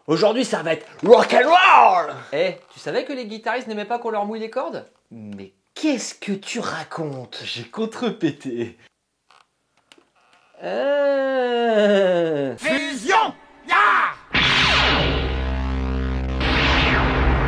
Aujourd'hui, ça va être rock and roll. Eh, tu savais que les guitaristes n'aimaient pas qu'on leur mouille les cordes? Mais qu'est-ce que tu racontes? J'ai contrepété. Fusion! Yeah!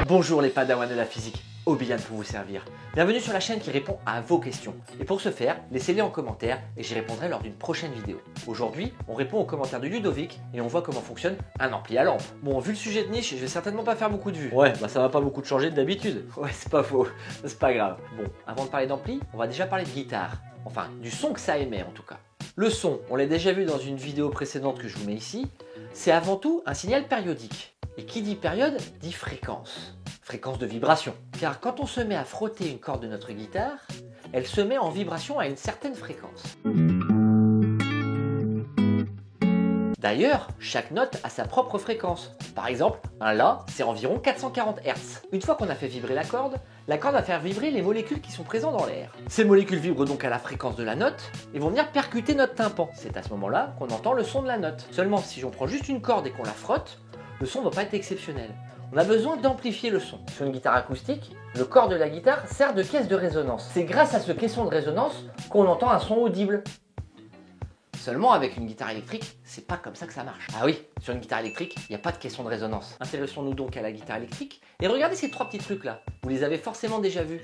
Bonjour les padawans de la physique, Obian pour vous servir. Bienvenue sur la chaîne qui répond à vos questions. Et pour ce faire, laissez-les en commentaire et j'y répondrai lors d'une prochaine vidéo. Aujourd'hui, on répond aux commentaires de Ludovic et on voit comment fonctionne un ampli à lampe. Bon, vu le sujet de niche, je vais certainement pas faire beaucoup de vues. Ouais, bah ça va pas beaucoup de changer d'habitude. Ouais, c'est pas faux, c'est pas grave. Bon, avant de parler d'ampli, on va déjà parler de guitare. Enfin, du son que ça émet en tout cas. Le son, on l'a déjà vu dans une vidéo précédente que je vous mets ici, c'est avant tout un signal périodique. Et qui dit période, dit fréquence. Fréquence de vibration. Car quand on se met à frotter une corde de notre guitare, elle se met en vibration à une certaine fréquence. D'ailleurs, chaque note a sa propre fréquence. Par exemple, un La, c'est environ 440 Hz. Une fois qu'on a fait vibrer la corde va faire vibrer les molécules qui sont présentes dans l'air. Ces molécules vibrent donc à la fréquence de la note et vont venir percuter notre tympan. C'est à ce moment-là qu'on entend le son de la note. Seulement, si on prend juste une corde et qu'on la frotte, le son ne va pas être exceptionnel. On a besoin d'amplifier le son. Sur une guitare acoustique, le corps de la guitare sert de caisse de résonance. C'est grâce à ce caisson de résonance qu'on entend un son audible. Seulement avec une guitare électrique, c'est pas comme ça que ça marche. Ah oui, sur une guitare électrique, il n'y a pas de caisson de résonance. Intéressons-nous donc à la guitare électrique et regardez ces trois petits trucs là. Vous les avez forcément déjà vus.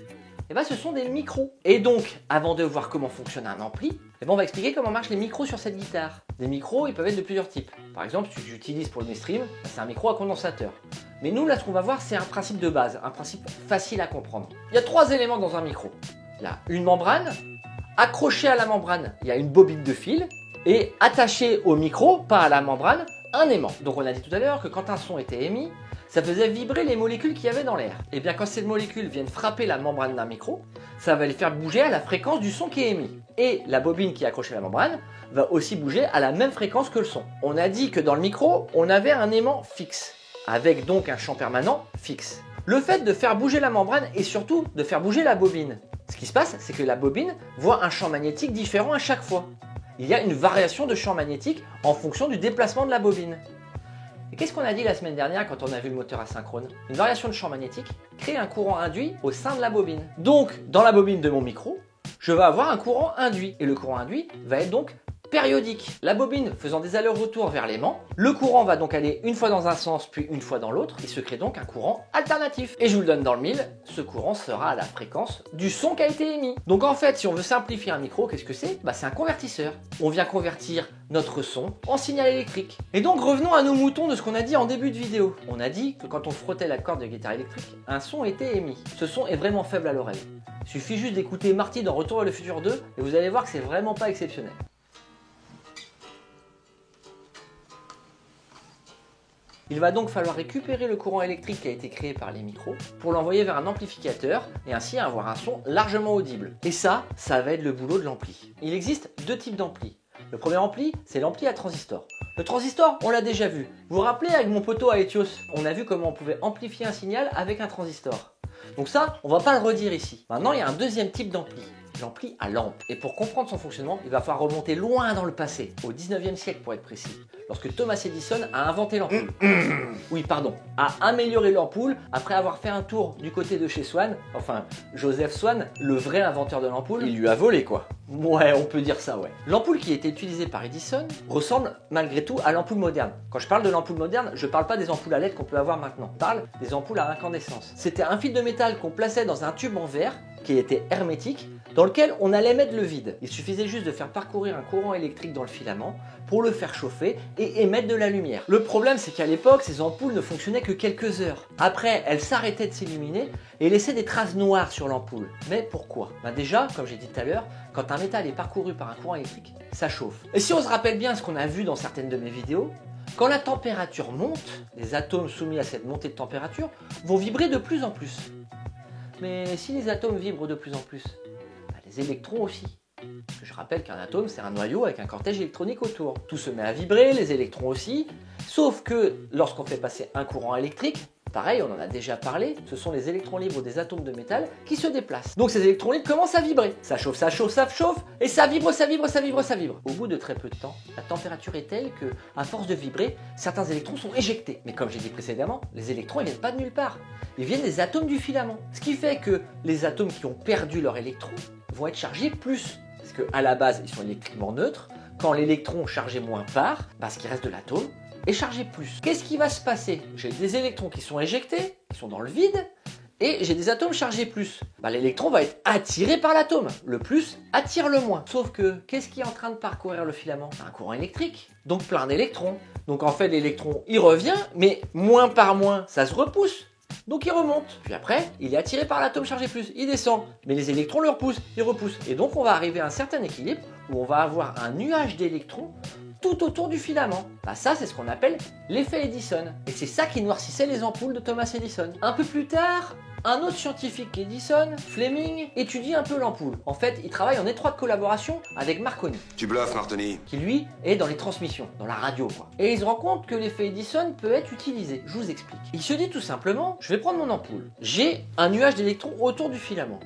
Et bien ce sont des micros. Et donc, avant de voir comment fonctionne un ampli, on va expliquer comment marchent les micros sur cette guitare. Les micros, ils peuvent être de plusieurs types. Par exemple, ce que j'utilise pour le mainstream, c'est un micro à condensateur. Mais nous, là, ce qu'on va voir, c'est un principe de base, un principe facile à comprendre. Il y a trois éléments dans un micro. Il y a une membrane, accrochée à la membrane, il y a une bobine de fil, et attaché au micro, pas à la membrane, un aimant. Donc on a dit tout à l'heure que quand un son était émis, ça faisait vibrer les molécules qu'il y avait dans l'air. Et bien quand ces molécules viennent frapper la membrane d'un micro, ça va les faire bouger à la fréquence du son qui est émis. Et la bobine qui est accrochée à la membrane va aussi bouger à la même fréquence que le son. On a dit que dans le micro, on avait un aimant fixe, avec donc un champ permanent fixe. Le fait de faire bouger la membrane et surtout de faire bouger la bobine. Ce qui se passe, c'est que la bobine voit un champ magnétique différent à chaque fois. Il y a une variation de champ magnétique en fonction du déplacement de la bobine. Et qu'est-ce qu'on a dit la semaine dernière quand on a vu le moteur asynchrone? Une variation de champ magnétique crée un courant induit au sein de la bobine. Donc, dans la bobine de mon micro, je vais avoir un courant induit. Et le courant induit va être donc périodique. La bobine faisant des allers-retours vers l'aimant, le courant va donc aller une fois dans un sens puis une fois dans l'autre. Il se crée donc un courant alternatif. Et je vous le donne dans le mille, ce courant sera à la fréquence du son qui a été émis. Donc en fait, si on veut simplifier un micro, qu'est-ce que c'est? C'est un convertisseur. On vient convertir notre son en signal électrique. Et donc revenons à nos moutons de ce qu'on a dit en début de vidéo. On a dit que quand on frottait la corde de guitare électrique, un son était émis. Ce son est vraiment faible à l'oreille. Il suffit juste d'écouter Marty dans Retour vers le futur 2 et vous allez voir que c'est vraiment pas exceptionnel. Il va donc falloir récupérer le courant électrique qui a été créé par les micros pour l'envoyer vers un amplificateur et ainsi avoir un son largement audible. Et ça va être le boulot de l'ampli. Il existe deux types d'amplis. Le premier ampli, c'est l'ampli à transistor. Le transistor, on l'a déjà vu. Vous vous rappelez avec mon poteau à Etios, on a vu comment on pouvait amplifier un signal avec un transistor. Donc ça, on va pas le redire ici. Maintenant, il y a un deuxième type d'ampli. L'ampli à lampe. Et pour comprendre son fonctionnement, il va falloir remonter loin dans le passé, au 19e siècle pour être précis, lorsque Thomas Edison a inventé l'ampoule. Oui, pardon, a amélioré l'ampoule après avoir fait un tour du côté de chez Swan, enfin Joseph Swan, le vrai inventeur de l'ampoule. Il lui a volé quoi. Ouais, on peut dire ça, ouais. L'ampoule qui a été utilisée par Edison ressemble malgré tout à l'ampoule moderne. Quand je parle de l'ampoule moderne, je parle pas des ampoules à LED qu'on peut avoir maintenant. Je parle des ampoules à incandescence. C'était un fil de métal qu'on plaçait dans un tube en verre qui était hermétique, dans lequel on allait mettre le vide. Il suffisait juste de faire parcourir un courant électrique dans le filament pour le faire chauffer et émettre de la lumière. Le problème, c'est qu'à l'époque, ces ampoules ne fonctionnaient que quelques heures. Après, elles s'arrêtaient de s'illuminer et laissaient des traces noires sur l'ampoule. Mais pourquoi? Déjà, comme j'ai dit tout à l'heure, quand un métal est parcouru par un courant électrique, ça chauffe. Et si on se rappelle bien ce qu'on a vu dans certaines de mes vidéos, quand la température monte, les atomes soumis à cette montée de température vont vibrer de plus en plus. Mais si les atomes vibrent de plus en plus, les électrons aussi. Parce que je rappelle qu'un atome, c'est un noyau avec un cortège électronique autour. Tout se met à vibrer, les électrons aussi, sauf que lorsqu'on fait passer un courant électrique, Pareil, on en a déjà parlé, ce sont les électrons libres des atomes de métal qui se déplacent. Donc ces électrons libres commencent à vibrer. Ça chauffe, ça chauffe, ça chauffe, et ça vibre, ça vibre, ça vibre, ça vibre. Au bout de très peu de temps, la température est telle que, à force de vibrer, certains électrons sont éjectés. Mais comme j'ai dit précédemment, les électrons ils viennent pas de nulle part. Ils viennent des atomes du filament. Ce qui fait que les atomes qui ont perdu leurs électrons vont être chargés plus. Parce qu'à la base, ils sont électriquement neutres. Quand l'électron chargé moins part, ce qui reste de l'atome est chargé plus. Qu'est-ce qui va se passer? J'ai des électrons qui sont éjectés, qui sont dans le vide, et j'ai des atomes chargés plus. L'électron va être attiré par l'atome. Le plus attire le moins. Sauf que, qu'est-ce qui est en train de parcourir le filament? Un courant électrique, donc plein d'électrons. Donc en fait, l'électron, il revient, mais moins par moins, ça se repousse. Donc il remonte. Puis après, il est attiré par l'atome chargé plus. Il descend. Mais les électrons le repoussent, ils repoussent. Et donc on va arriver à un certain équilibre où on va avoir un nuage d'électrons tout autour du filament. Ça, c'est ce qu'on appelle l'effet Edison. Et c'est ça qui noircissait les ampoules de Thomas Edison. Un peu plus tard, un autre scientifique qu'Edison, Fleming, étudie un peu l'ampoule. En fait, il travaille en étroite collaboration avec Marconi. Tu bluffes, Martoni. Qui lui est dans les transmissions, dans la radio quoi. Et il se rend compte que l'effet Edison peut être utilisé. Je vous explique. Il se dit tout simplement, je vais prendre mon ampoule. J'ai un nuage d'électrons autour du filament.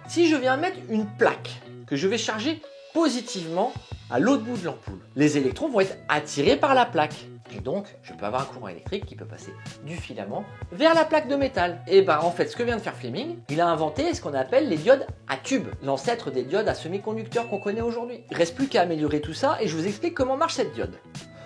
Si je viens mettre une plaque que je vais charger positivement à l'autre bout de l'ampoule, les électrons vont être attirés par la plaque. Et donc, je peux avoir un courant électrique qui peut passer du filament vers la plaque de métal. Et en fait, ce que vient de faire Fleming, il a inventé ce qu'on appelle les diodes à tubes, l'ancêtre des diodes à semi-conducteurs qu'on connaît aujourd'hui. Il ne reste plus qu'à améliorer tout ça et je vous explique comment marche cette diode.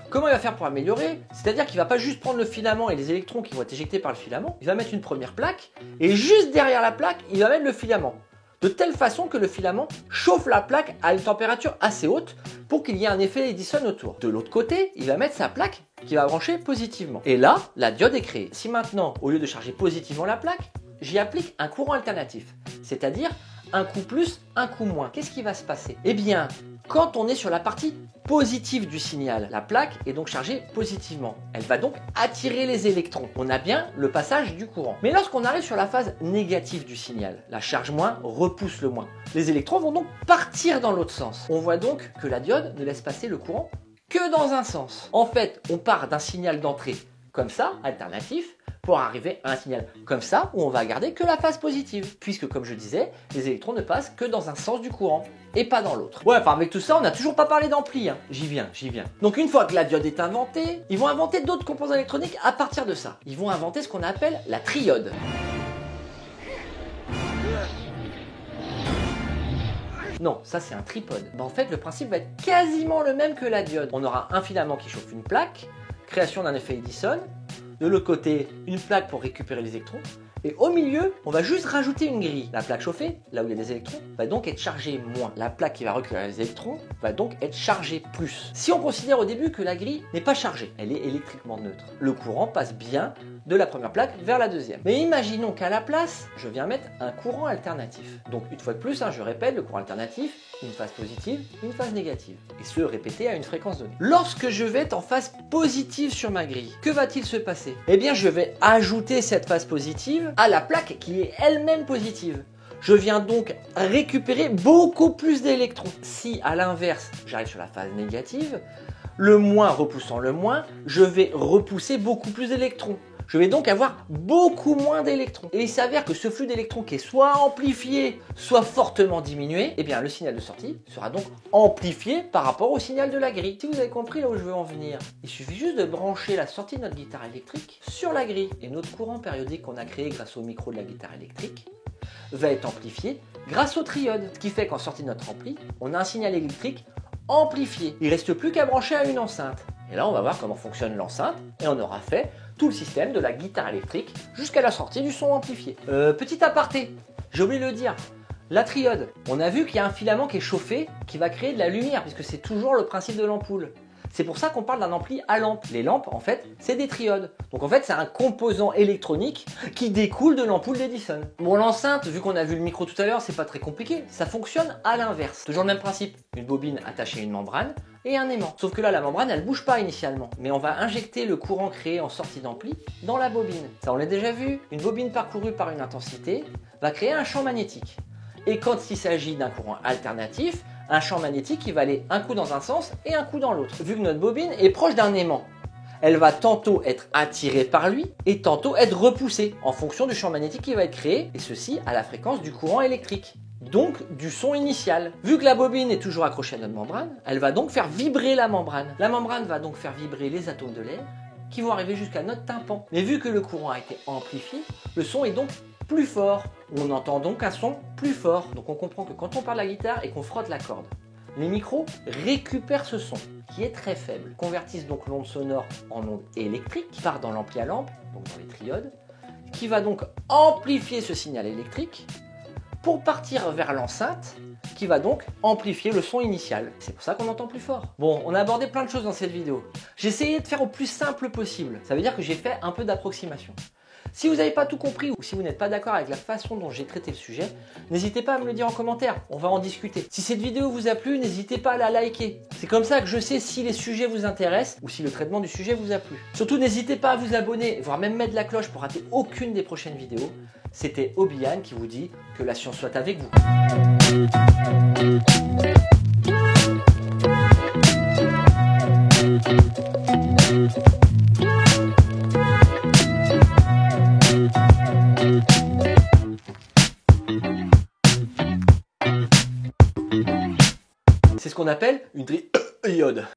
Comment il va faire pour améliorer? C'est-à-dire qu'il ne va pas juste prendre le filament et les électrons qui vont être éjectés par le filament, il va mettre une première plaque et juste derrière la plaque, il va mettre le filament. De telle façon que le filament chauffe la plaque à une température assez haute pour qu'il y ait un effet Edison autour. De l'autre côté, il va mettre sa plaque qui va brancher positivement. Et là, la diode est créée. Si maintenant, au lieu de charger positivement la plaque, j'y applique un courant alternatif, c'est-à-dire un coup plus, un coup moins, qu'est-ce qui va se passer? Eh bien, quand on est sur la partie positive du signal, la plaque est donc chargée positivement. Elle va donc attirer les électrons. On a bien le passage du courant. Mais lorsqu'on arrive sur la phase négative du signal, la charge moins repousse le moins. Les électrons vont donc partir dans l'autre sens. On voit donc que la diode ne laisse passer le courant que dans un sens. En fait, on part d'un signal d'entrée comme ça, alternatif, pour arriver à un signal comme ça, où on va garder que la phase positive. Puisque, comme je disais, les électrons ne passent que dans un sens du courant, et pas dans l'autre. Ouais, avec tout ça, on n'a toujours pas parlé d'ampli, hein. J'y viens. Donc une fois que la diode est inventée, ils vont inventer d'autres composants électroniques à partir de ça. Ils vont inventer ce qu'on appelle la triode. Non, ça c'est un tripode. En fait, le principe va être quasiment le même que la diode. On aura un filament qui chauffe une plaque, création d'un effet Edison. De l'autre côté, une plaque pour récupérer les électrons. Et au milieu, on va juste rajouter une grille. La plaque chauffée, là où il y a des électrons, va donc être chargée moins. La plaque qui va recueillir les électrons va donc être chargée plus. Si on considère au début que la grille n'est pas chargée, elle est électriquement neutre, le courant passe bien de la première plaque vers la deuxième. Mais imaginons qu'à la place, je viens mettre un courant alternatif. Donc une fois de plus, je répète, le courant alternatif, une phase positive, une phase négative. Et ce, répété à une fréquence donnée. Lorsque je vais être en phase positive sur ma grille, que va-t-il se passer? Eh bien, je vais ajouter cette phase positive à la plaque qui est elle-même positive. Je viens donc récupérer beaucoup plus d'électrons. Si, à l'inverse, j'arrive sur la phase négative, le moins repoussant le moins, je vais repousser beaucoup plus d'électrons. Je vais donc avoir beaucoup moins d'électrons. Et il s'avère que ce flux d'électrons qui est soit amplifié, soit fortement diminué, eh bien le signal de sortie sera donc amplifié par rapport au signal de la grille. Si vous avez compris là où je veux en venir, il suffit juste de brancher la sortie de notre guitare électrique sur la grille. Et notre courant périodique qu'on a créé grâce au micro de la guitare électrique va être amplifié grâce au triode. Ce qui fait qu'en sortie de notre ampli, on a un signal électrique amplifié. Il ne reste plus qu'à brancher à une enceinte. Et là, on va voir comment fonctionne l'enceinte et on aura fait tout le système de la guitare électrique jusqu'à la sortie du son amplifié. Petit aparté, j'ai oublié de le dire. La triode, on a vu qu'il y a un filament qui est chauffé qui va créer de la lumière puisque c'est toujours le principe de l'ampoule. C'est pour ça qu'on parle d'un ampli à lampe. Les lampes, en fait, c'est des triodes. Donc en fait, c'est un composant électronique qui découle de l'ampoule d'Edison. Bon, l'enceinte, vu qu'on a vu le micro tout à l'heure, c'est pas très compliqué. Ça fonctionne à l'inverse. Toujours le même principe. Une bobine attachée à une membrane et un aimant. Sauf que là, la membrane, elle bouge pas initialement. Mais on va injecter le courant créé en sortie d'ampli dans la bobine. Ça, on l'a déjà vu. Une bobine parcourue par une intensité va créer un champ magnétique. Et quand il s'agit d'un courant alternatif, un champ magnétique qui va aller un coup dans un sens et un coup dans l'autre. Vu que notre bobine est proche d'un aimant, elle va tantôt être attirée par lui et tantôt être repoussée en fonction du champ magnétique qui va être créé, et ceci à la fréquence du courant électrique. Donc du son initial. Vu que la bobine est toujours accrochée à notre membrane, elle va donc faire vibrer la membrane. La membrane va donc faire vibrer les atomes de l'air qui vont arriver jusqu'à notre tympan. Mais vu que le courant a été amplifié, le son est donc plus fort. On entend donc un son plus fort. Donc on comprend que quand on parle de la guitare et qu'on frotte la corde, les micros récupèrent ce son qui est très faible, convertissent donc l'onde sonore en onde électrique qui part dans l'ampli à lampe, donc dans les triodes, qui va donc amplifier ce signal électrique pour partir vers l'enceinte qui va donc amplifier le son initial. C'est pour ça qu'on entend plus fort. Bon, on a abordé plein de choses dans cette vidéo. J'ai essayé de faire au plus simple possible. Ça veut dire que j'ai fait un peu d'approximation. Si vous n'avez pas tout compris ou si vous n'êtes pas d'accord avec la façon dont j'ai traité le sujet, n'hésitez pas à me le dire en commentaire, on va en discuter. Si cette vidéo vous a plu, n'hésitez pas à la liker. C'est comme ça que je sais si les sujets vous intéressent ou si le traitement du sujet vous a plu. Surtout, n'hésitez pas à vous abonner, voire même mettre la cloche pour rater aucune des prochaines vidéos. C'était Obian qui vous dit que la science soit avec vous. C'est ce qu'on appelle une triode.